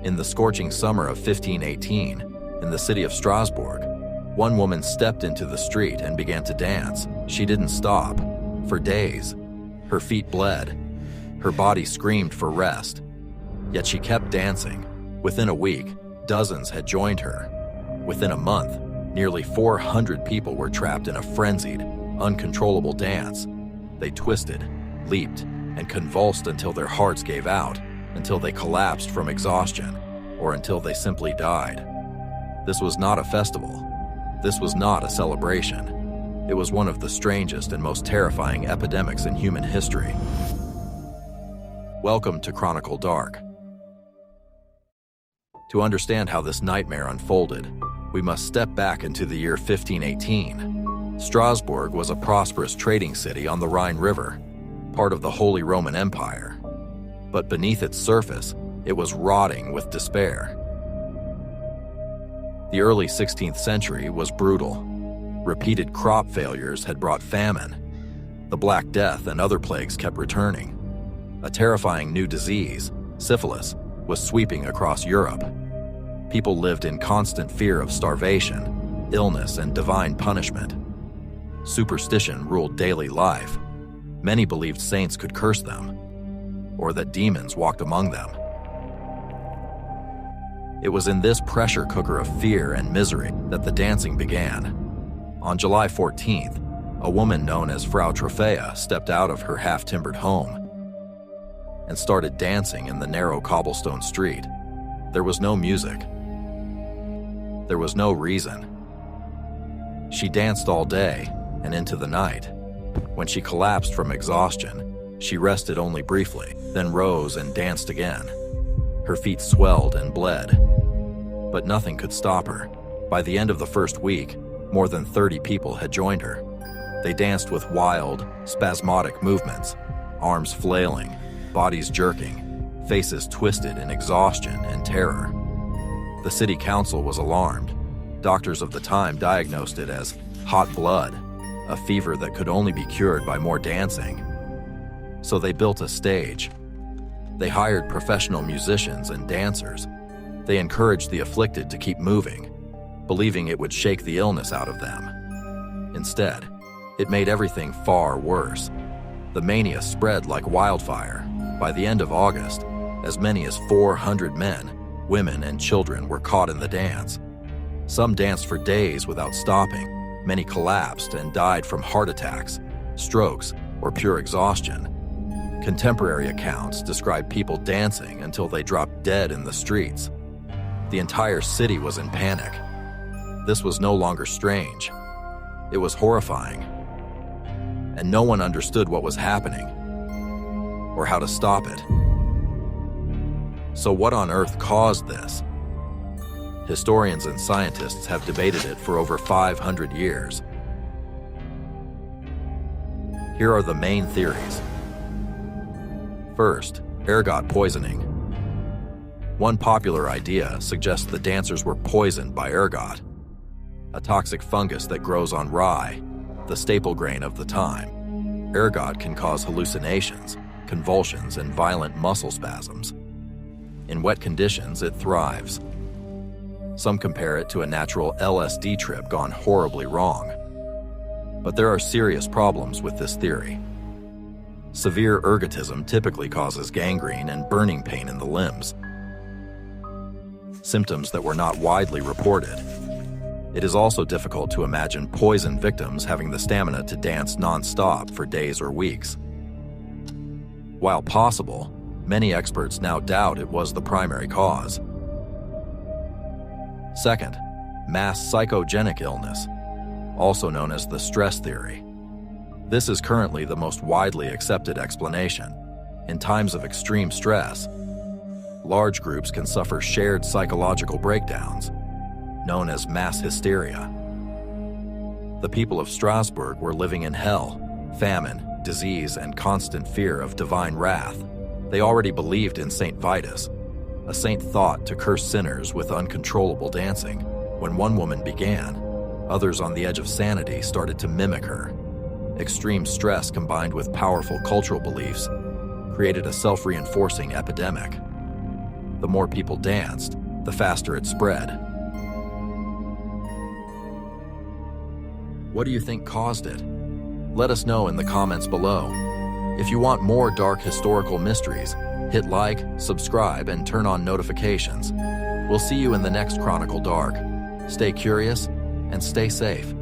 In the scorching summer of 1518, in the city of Strasbourg, one woman stepped into the street and began to dance. She didn't stop. For days, her feet bled. Her body screamed for rest. Yet she kept dancing. Within a week, dozens had joined her. Within a month, nearly 400 people were trapped in a frenzied, uncontrollable dance. They twisted, leaped, and convulsed until their hearts gave out, until they collapsed from exhaustion, or until they simply died. This was not a festival. This was not a celebration. It was one of the strangest and most terrifying epidemics in human history. Welcome to Chronicle Dark. To understand how this nightmare unfolded, we must step back into the year 1518. Strasbourg was a prosperous trading city on the Rhine River, part of the Holy Roman Empire. But beneath its surface, it was rotting with despair. The early 16th century was brutal. Repeated crop failures had brought famine. The Black Death and other plagues kept returning. A terrifying new disease, syphilis, was sweeping across Europe. People lived in constant fear of starvation, illness, and divine punishment. Superstition ruled daily life. Many believed saints could curse them, or that demons walked among them. It was in this pressure cooker of fear and misery that the dancing began. On July 14th, a woman known as Frau Trophea stepped out of her half-timbered home and started dancing in the narrow cobblestone street. There was no music. There was no reason. She danced all day and into the night. When she collapsed from exhaustion, she rested only briefly, then rose and danced again. Her feet swelled and bled, but nothing could stop her. By the end of the first week, more than 30 people had joined her. They danced with wild, spasmodic movements, arms flailing, bodies jerking, faces twisted in exhaustion and terror. The city council was alarmed. Doctors of the time diagnosed it as hot blood, a fever that could only be cured by more dancing. So they built a stage. They hired professional musicians and dancers. They encouraged the afflicted to keep moving, believing it would shake the illness out of them. Instead, it made everything far worse. The mania spread like wildfire. By the end of August, as many as 400 men, women, and children were caught in the dance. Some danced for days without stopping. Many collapsed and died from heart attacks, strokes, or pure exhaustion. Contemporary accounts describe people dancing until they dropped dead in the streets. The entire city was in panic. This was no longer strange. It was horrifying. And no one understood what was happening or how to stop it. So what on earth caused this? Historians and scientists have debated it for over 500 years. Here are the main theories. First, ergot poisoning. One popular idea suggests the dancers were poisoned by ergot, a toxic fungus that grows on rye, the staple grain of the time. Ergot can cause hallucinations, convulsions, and violent muscle spasms. In wet conditions, it thrives. Some compare it to a natural LSD trip gone horribly wrong. But there are serious problems with this theory. Severe ergotism typically causes gangrene and burning pain in the limbs, symptoms that were not widely reported. It is also difficult to imagine poison victims having the stamina to dance non-stop for days or weeks. While possible, many experts now doubt it was the primary cause. Second, mass psychogenic illness, also known as the stress theory. This is currently the most widely accepted explanation. In times of extreme stress, large groups can suffer shared psychological breakdowns, known as mass hysteria. The people of Strasbourg were living in hell, famine, disease, and constant fear of divine wrath. They already believed in Saint Vitus, a saint thought to curse sinners with uncontrollable dancing. When one woman began, others on the edge of sanity started to mimic her. Extreme stress combined with powerful cultural beliefs created a self-reinforcing epidemic. The more people danced, the faster it spread. What do you think caused it? Let us know in the comments below. If you want more dark historical mysteries, hit like, subscribe, and turn on notifications. We'll see you in the next Chronicle Dark. Stay curious and stay safe.